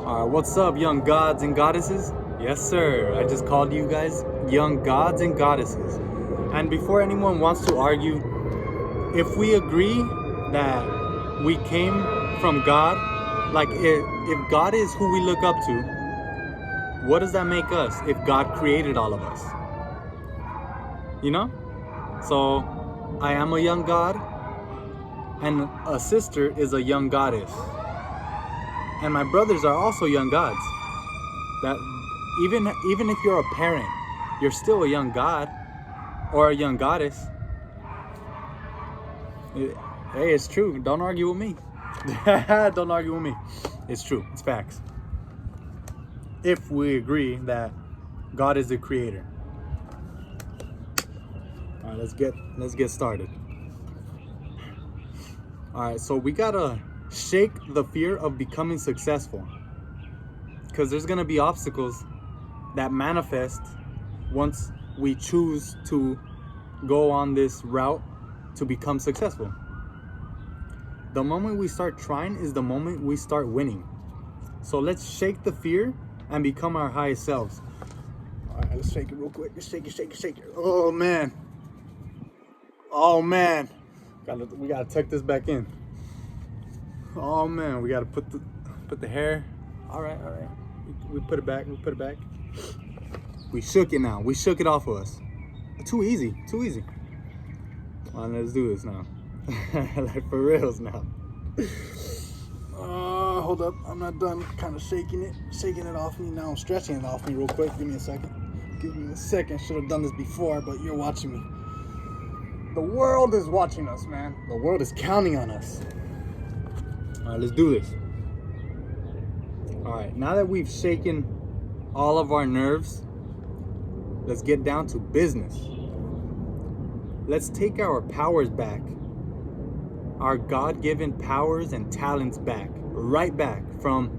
What's up, young gods and goddesses? Yes, sir. I just called you guys young gods and goddesses. And before anyone wants to argue, if we agree that we came from God, like if God is who we look up to, what does that make us if God created all of us? You know? So, I am a young god, and a sister is a young goddess. And my brothers are also young gods. That even if you're a parent, you're still a young god or a young goddess. Hey, it's true. Don't argue with me. Don't argue with me. It's true. It's facts. If we agree that God is the creator. All right, let's get started. All right, so we gotta shake the fear of becoming successful, because there's gonna be obstacles that manifest once we choose to go on this route to become successful. The moment we start trying is the moment we start winning. So let's shake the fear and become our highest selves. All right, let's shake it real quick. Let's shake it. Oh man. We gotta tuck this back in. Oh man, we gotta put the hair. All right. We put it back. We shook it now. We shook it off of us. Too easy. Come on, let's do this now. Like for reals now. Hold up. I'm not done kind of shaking it off me. Now I'm stretching it off me real quick. Give me a second. Should have done this before, but you're watching me. The world is watching us, man. The world is counting on us. All right, let's do this. All right, now that we've shaken all of our nerves, let's get down to business. Let's take our powers back, our God-given powers and talents back, right back from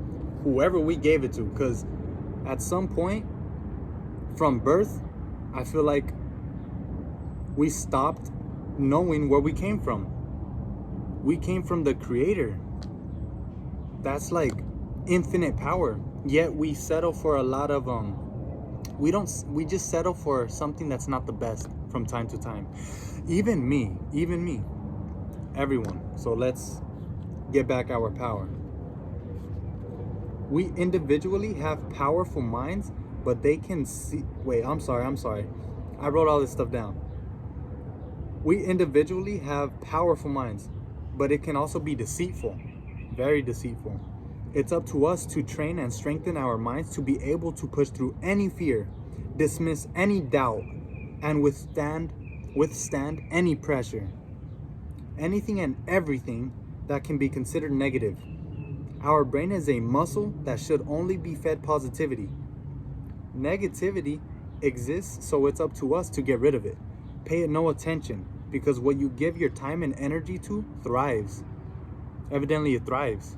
whoever we gave it to. Because at some point from birth, I feel like we stopped knowing where we came from. We came from the Creator. That's like infinite power. Yet we settle for a lot of we just settle for something that's not the best from time to time. Even me, everyone. So let's get back our power. We individually have powerful minds, but they can see. Wait, I'm sorry. I wrote all this stuff down. We individually have powerful minds, but it can also be deceitful, very deceitful. It's up to us to train and strengthen our minds to be able to push through any fear, dismiss any doubt, and withstand any pressure. Anything and everything that can be considered negative. Our brain is a muscle that should only be fed positivity. Negativity exists, so it's up to us to get rid of it. Pay it no attention, because what you give your time and energy to thrives. Evidently it thrives.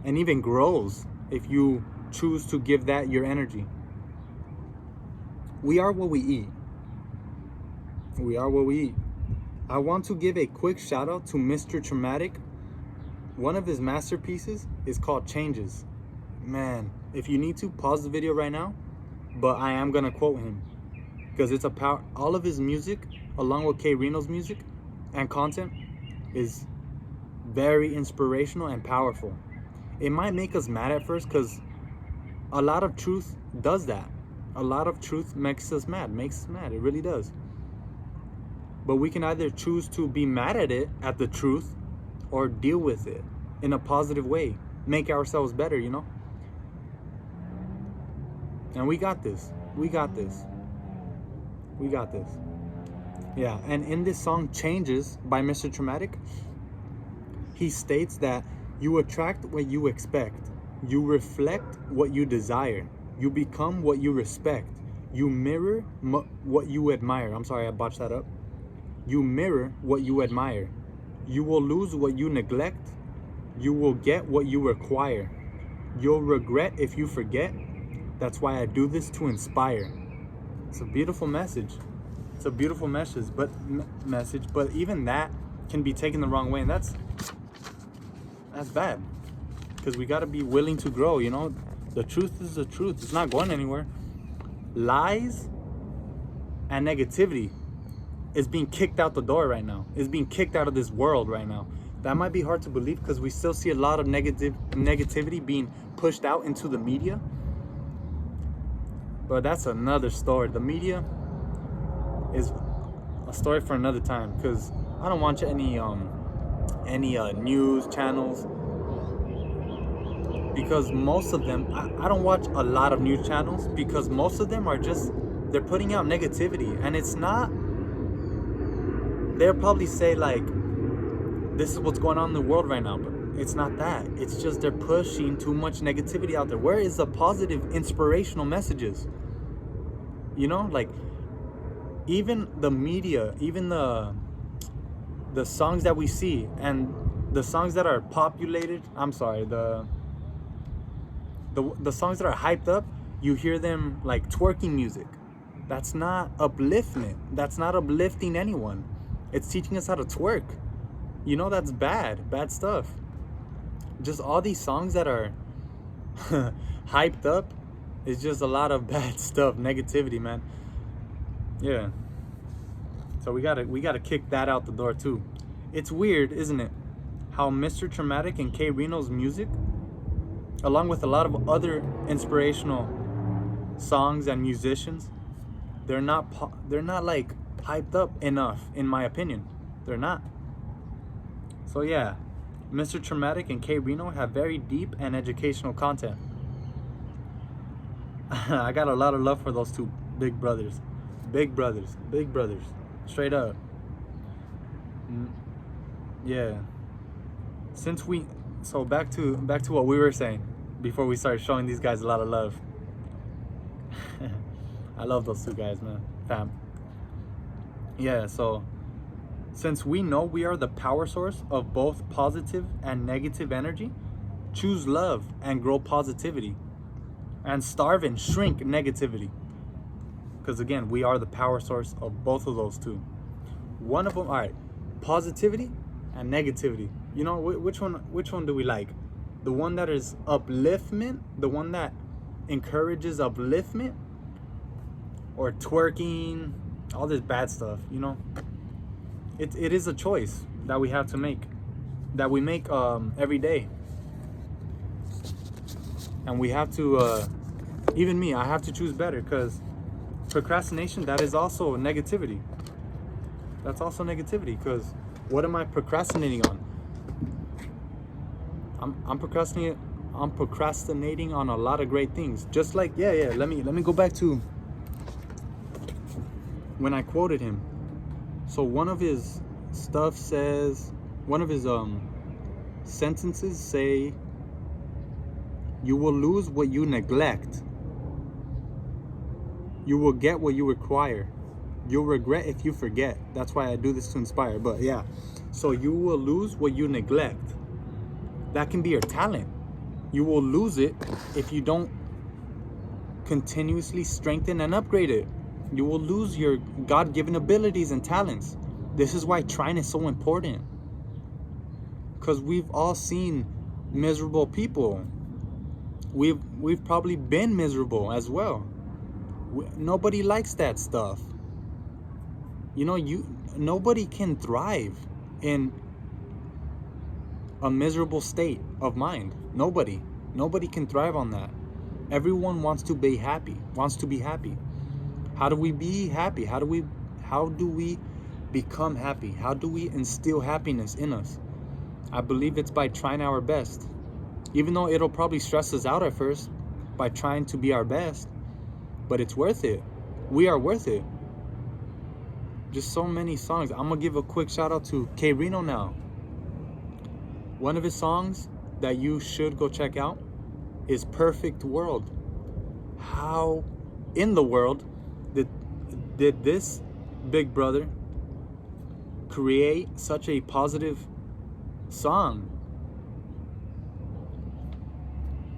And even grows if you choose to give that your energy. We are what we eat. I want to give a quick shout out to Mr. Traumatic. One of his masterpieces is called Changes. Man, if you need to, pause the video right now, but I am gonna quote him, because it's all of his music, along with K Reno's music and content, is very inspirational and powerful. It might make us mad at first, because a lot of truth does that. A lot of truth makes us mad. It really does. But we can either choose to be mad at the truth, or deal with it in a positive way. Make ourselves better, you know? And we got this. Yeah, and in this song, Changes, by Mr. Traumatic, he states that you attract what you expect. You reflect what you desire. You become what you respect. You mirror what you admire. I'm sorry, I botched that up. You mirror what you admire. You will lose what you neglect. You will get what you require. You'll regret if you forget. That's why I do this, to inspire. It's a beautiful message. But even that can be taken the wrong way, and that's bad. because we got to be willing to grow. You know, the truth is the truth. It's not going anywhere. Lies and negativity is being kicked out the door right now. Is being kicked out of this world right now. That might be hard to believe because we still see a lot of negativity being pushed out into the media. But that's another story. The media is a story for another time, because I don't watch any news channels, because most of them, I don't watch a lot of news channels because most of them are just, they're putting out negativity, and it's not, they'll probably say like, this is what's going on in the world right now, but it's not that. It's just they're pushing too much negativity out there. Where is the positive, inspirational messages? You know, like, even the media, even the songs that we see, and the songs that are populated, I'm sorry, the songs that are hyped up, you hear them like twerking music. That's not upliftment. That's not uplifting anyone. It's teaching us how to twerk. You know, that's bad stuff. Just all these songs that are hyped up is just a lot of bad stuff, negativity, man. Yeah. So we gotta kick that out the door too. It's weird, isn't it, how Mr. Traumatic and K Rino's music, along with a lot of other inspirational songs and musicians, they're not like hyped up enough, in my opinion. They're not. So yeah, Mr. Traumatic and K Rino have very deep and educational content. I got a lot of love for those two big brothers. Big brothers. Straight up. Yeah. So back to what we were saying before we started showing these guys a lot of love. I love those two guys, man. Fam. Yeah, so since we know we are the power source of both positive and negative energy, choose love and grow positivity, and starve and shrink negativity. Because again, we are the power source of both of those two. One of them, all right, positivity and negativity. You know, which one do we like? The one that is upliftment, the one that encourages upliftment, or twerking, all this bad stuff, you know? It is a choice that we have to make, that we make every day. And we have to, even me, I have to choose better, because procrastination, that is also negativity. That's also negativity, because what am I procrastinating on? I'm procrastinating on a lot of great things. Just like, yeah, let me go back to when I quoted him. So one of his stuff says, one of his sentences say, you will lose what you neglect. You will get what you require. You'll regret if you forget. That's why I do this to inspire. But yeah, so you will lose what you neglect. That can be your talent. You will lose it if you don't continuously strengthen and upgrade it. You will lose your God-given abilities and talents. This is why trying is so important. Because we've all seen miserable people. We've probably been miserable as well. Nobody likes that stuff. You know, nobody can thrive in a miserable state of mind. Nobody can thrive on that. Everyone wants to be happy. How do we be happy? How do we become happy? How do we instill happiness in us? I believe it's by trying our best. Even though it'll probably stress us out at first by trying to be our best, but it's worth it. We are worth it. Just so many songs. I'm gonna give a quick shout out to K Rino now. One of his songs that you should go check out is Perfect World. How in the world did this big brother create such a positive song?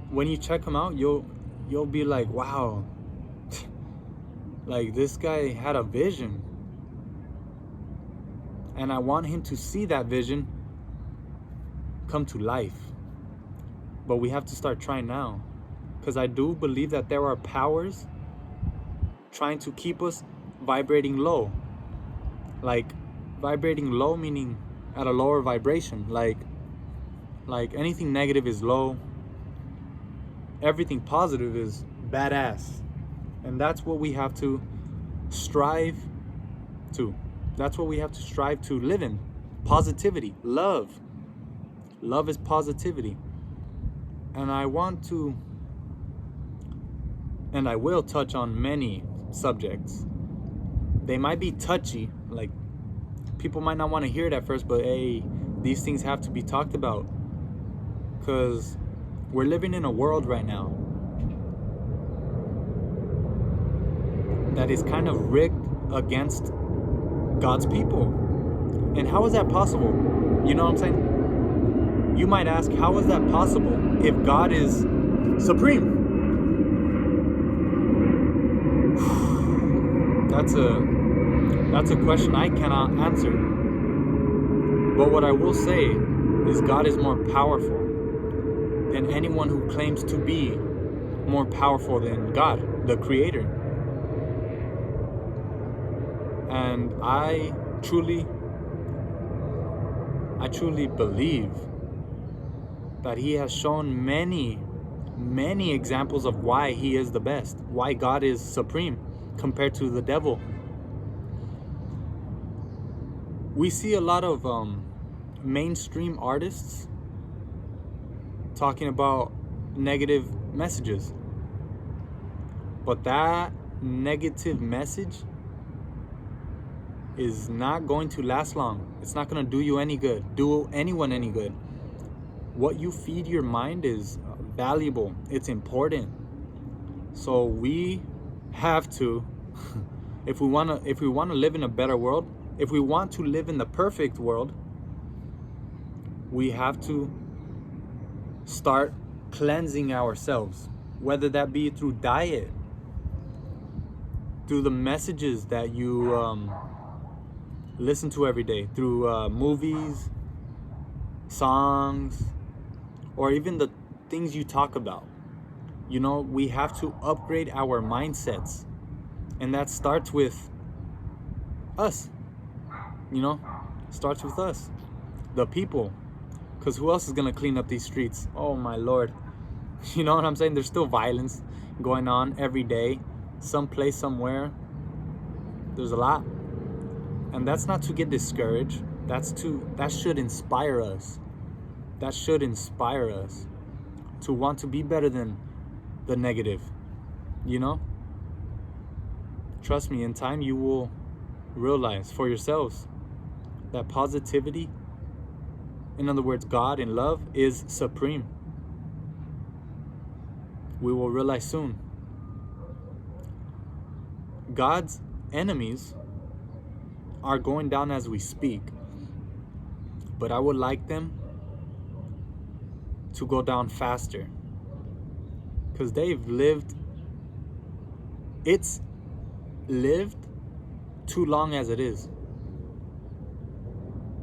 When you check him out, you'll be like, wow, like this guy had a vision. And I want him to see that vision come to life. But we have to start trying now. Because I do believe that there are powers trying to keep us vibrating low. Like vibrating low meaning at a lower vibration. Like anything negative is low. Everything positive is badass. And that's what we have to strive to. That's what we have to strive to live in. Positivity, love. Love is positivity. And I want to, and I will touch on many subjects. They might be touchy, like people might not want to hear it at first, but hey, these things have to be talked about. Because we're living in a world right now that is kind of rigged against God's people. And how is that possible? You know what I'm saying? You might ask, how is that possible if God is supreme? That's a question I cannot answer. But what I will say is God is more powerful than anyone who claims to be more powerful than God, the Creator. And I truly believe that He has shown many examples of why He is the best, why God is supreme compared to the devil. We see a lot of mainstream artists talking about negative messages, but that negative message is not going to last long. It's not going to do you any good, do anyone any good. What you feed your mind is valuable. It's important. So we have to, if we want to live in a better world, if we want to live in the perfect world, we have to start cleansing ourselves, whether that be through diet, through the messages that you listen to every day, through movies, songs, or even the things you talk about. You know, we have to upgrade our mindsets, and that starts with us. You know, starts with us, the people, because who else is gonna clean up these streets? Oh my Lord. You know what I'm saying? There's still violence going on every day, someplace, somewhere. There's a lot. And that's not to get discouraged. That should inspire us. That should inspire us to want to be better than the negative. You know? Trust me, in time you will realize for yourselves that positivity, in other words, God and love, is supreme. We will realize soon. God's enemies are going down as we speak, but I would like them to go down faster, because it's lived too long as it is.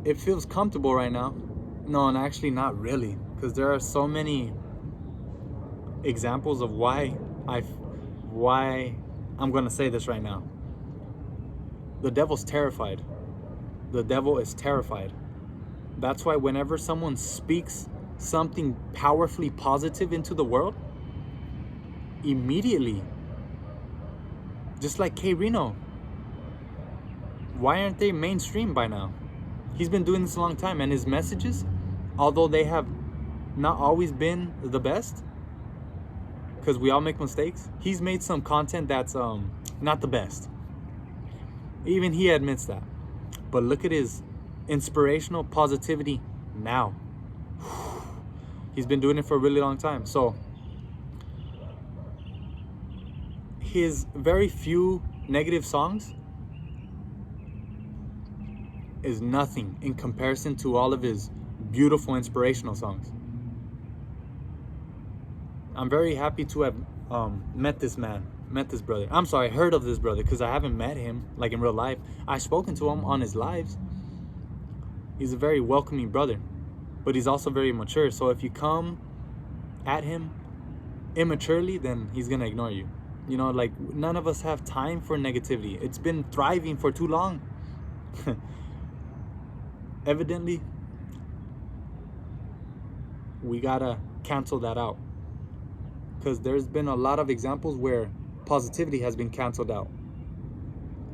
It feels comfortable right now. No, and actually not really, because there are so many examples of why I'm gonna say this right now. The devil's terrified. The devil is terrified. That's why whenever someone speaks something powerfully positive into the world, immediately, just like K Reno, why aren't they mainstream by now? He's been doing this a long time, and his messages, although they have not always been the best, because we all make mistakes, he's made some content that's not the best. Even he admits that. But look at his inspirational positivity now. He's been doing it for a really long time. So his very few negative songs is nothing in comparison to all of his beautiful inspirational songs. I'm very happy to have met this brother. I'm sorry, heard of this brother, because I haven't met him like in real life. I've spoken to him on his lives. He's a very welcoming brother, but he's also very mature. So if you come at him immaturely, then he's gonna ignore you. You know, like, none of us have time for negativity. It's been thriving for too long. Evidently, we gotta cancel that out, because there's been a lot of examples where positivity has been canceled out,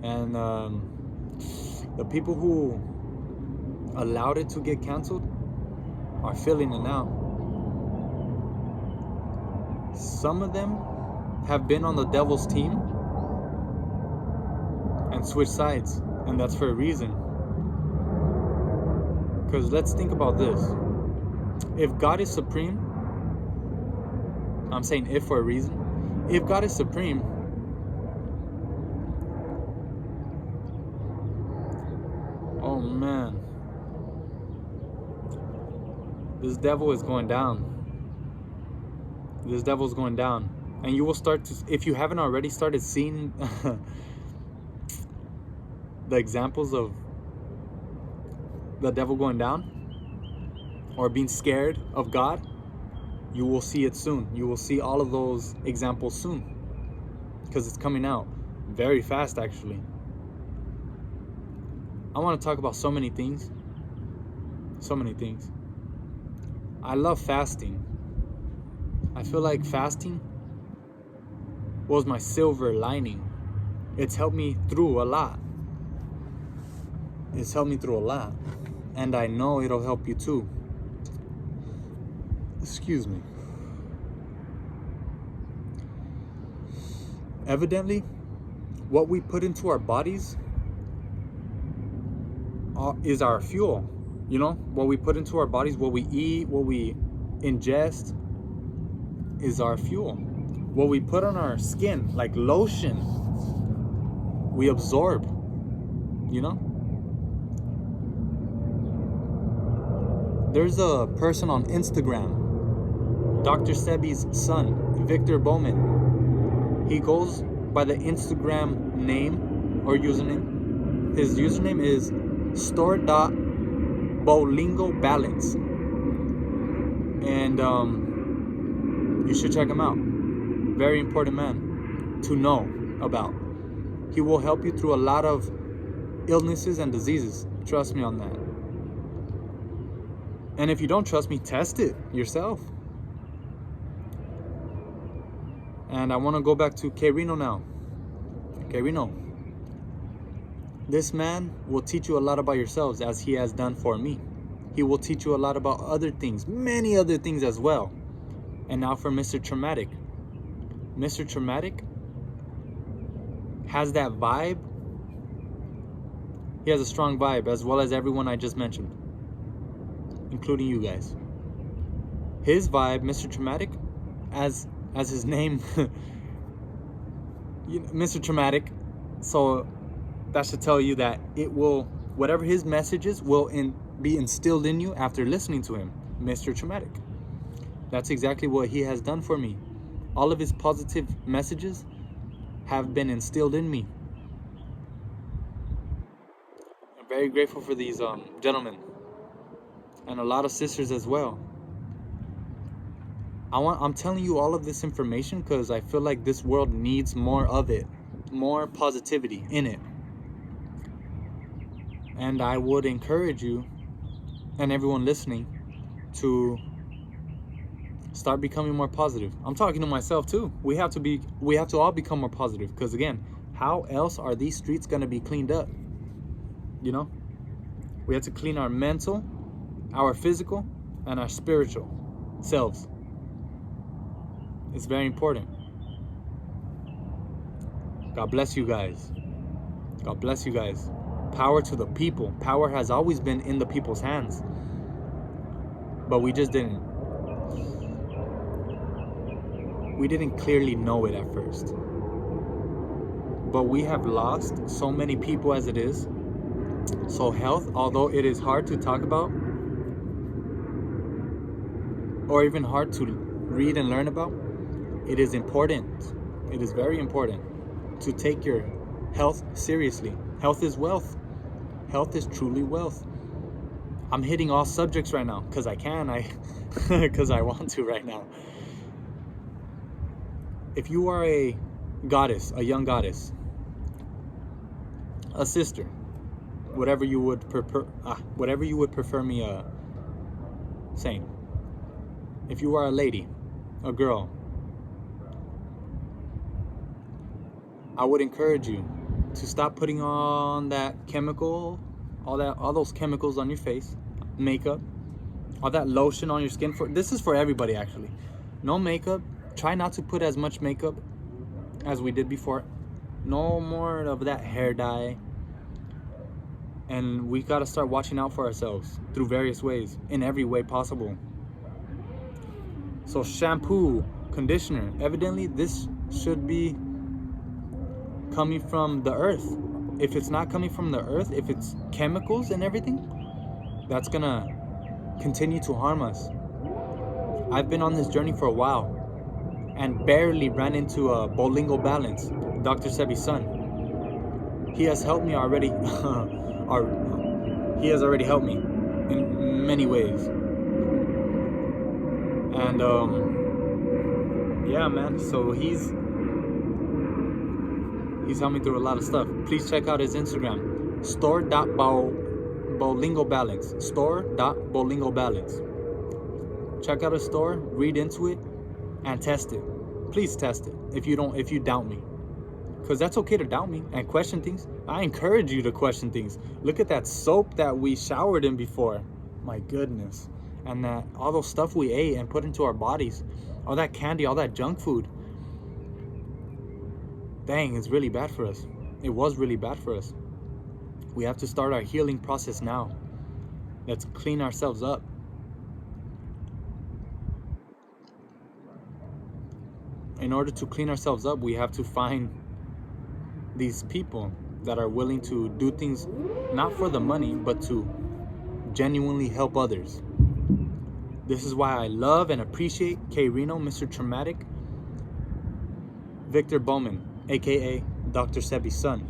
and the people who allowed it to get canceled are feeling it now. Some of them have been on the devil's team and switched sides, and that's for a reason. Because let's think about this. If God is supreme, I'm saying if for a reason, if God is supreme, oh man, this devil is going down. This devil is going down. And you will start to, if you haven't already started seeing the examples of the devil going down or being scared of God, you will see it soon. You will see all of those examples soon, because it's coming out very fast, actually. I want to talk about so many things. So many things. I love fasting. I feel like fasting was my silver lining. It's helped me through a lot. It's helped me through a lot. And I know it'll help you too. Excuse me. Evidently, what we put into our bodies is our fuel. You know, what we put into our bodies, what we eat, what we ingest is our fuel. What we put on our skin, like lotion, we absorb, you know? There's a person on Instagram, Dr. Sebi's son, Victor Bowman. He goes by the Instagram name or username. His username is store.bolingobalance. And you should check him out. Very important man to know about. He will help you through a lot of illnesses and diseases. Trust me on that. And if you don't trust me, test it yourself. And I want to go back to K Reno now. K Reno. This man will teach you a lot about yourselves, as he has done for me. He will teach you a lot about other things, many other things as well. And now for Mr. Traumatic. Mr. Traumatic has that vibe. He has a strong vibe, as well as everyone I just mentioned, including you guys. His vibe, Mr. Traumatic, as his name, Mr. Traumatic, so that should tell you that it will, whatever his messages will be instilled in you after listening to him. Mr. Traumatic. That's exactly what he has done for me. All of his positive messages have been instilled in me. I'm very grateful for these gentlemen, and a lot of sisters as well. I'm telling you all of this information because I feel like this world needs more of it, more positivity in it. And I would encourage you and everyone listening to start becoming more positive. I'm talking to myself too. We have to all become more positive, because again, how else are these streets going to be cleaned up? You know, we have to clean our mental, our physical, and our spiritual selves. It's very important. God bless you guys. God bless you guys. Power to the people. Power has always been in the people's hands, but we just didn't clearly know it at first. But we have lost so many people as it is. So health, although it is hard to talk about, or even hard to read and learn about, it is important. It is very important to take your health seriously. Health is wealth. Health is truly wealth. I'm hitting all subjects right now because I can, because I want to right now. if you are a goddess, a young goddess, a sister, whatever you would prefer me saying. If you are a lady, a girl, I would encourage you to stop putting on that chemical, all those chemicals on your face, makeup, all that lotion on your skin. This is for everybody actually. No makeup. Try not to put as much makeup as we did before. No more of that hair dye. And we gotta start watching out for ourselves through various ways, in every way possible. So shampoo, conditioner, evidently this should be coming from the earth. If it's not coming from the earth, if it's chemicals and everything, that's gonna continue to harm us. I've been on this journey for a while and barely ran into a Bolingo Balance, Dr. Sebi's son. He has helped me already. He has already helped me in many ways. And yeah, man, so he's helped me through a lot of stuff. Please check out his Instagram, store.bolingobalance. Store.bolingobalance. Check out his store, read into it, and test it. Please test it if you doubt me. Because that's okay to doubt me and question things. I encourage you to question things. Look at that soap that we showered in before. My goodness. And that all those stuff we ate and put into our bodies. All that candy, all that junk food. Dang, it's really bad for us. It was really bad for us. We have to start our healing process now. Let's clean ourselves up. In order to clean ourselves up, we have to find these people that are willing to do things not for the money, but to genuinely help others. This is why I love and appreciate K Reno, Mr. Traumatic, Victor Bowman, aka Dr. Sebi's son.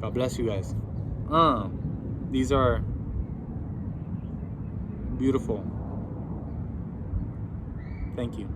God bless you guys. These are beautiful. Thank you.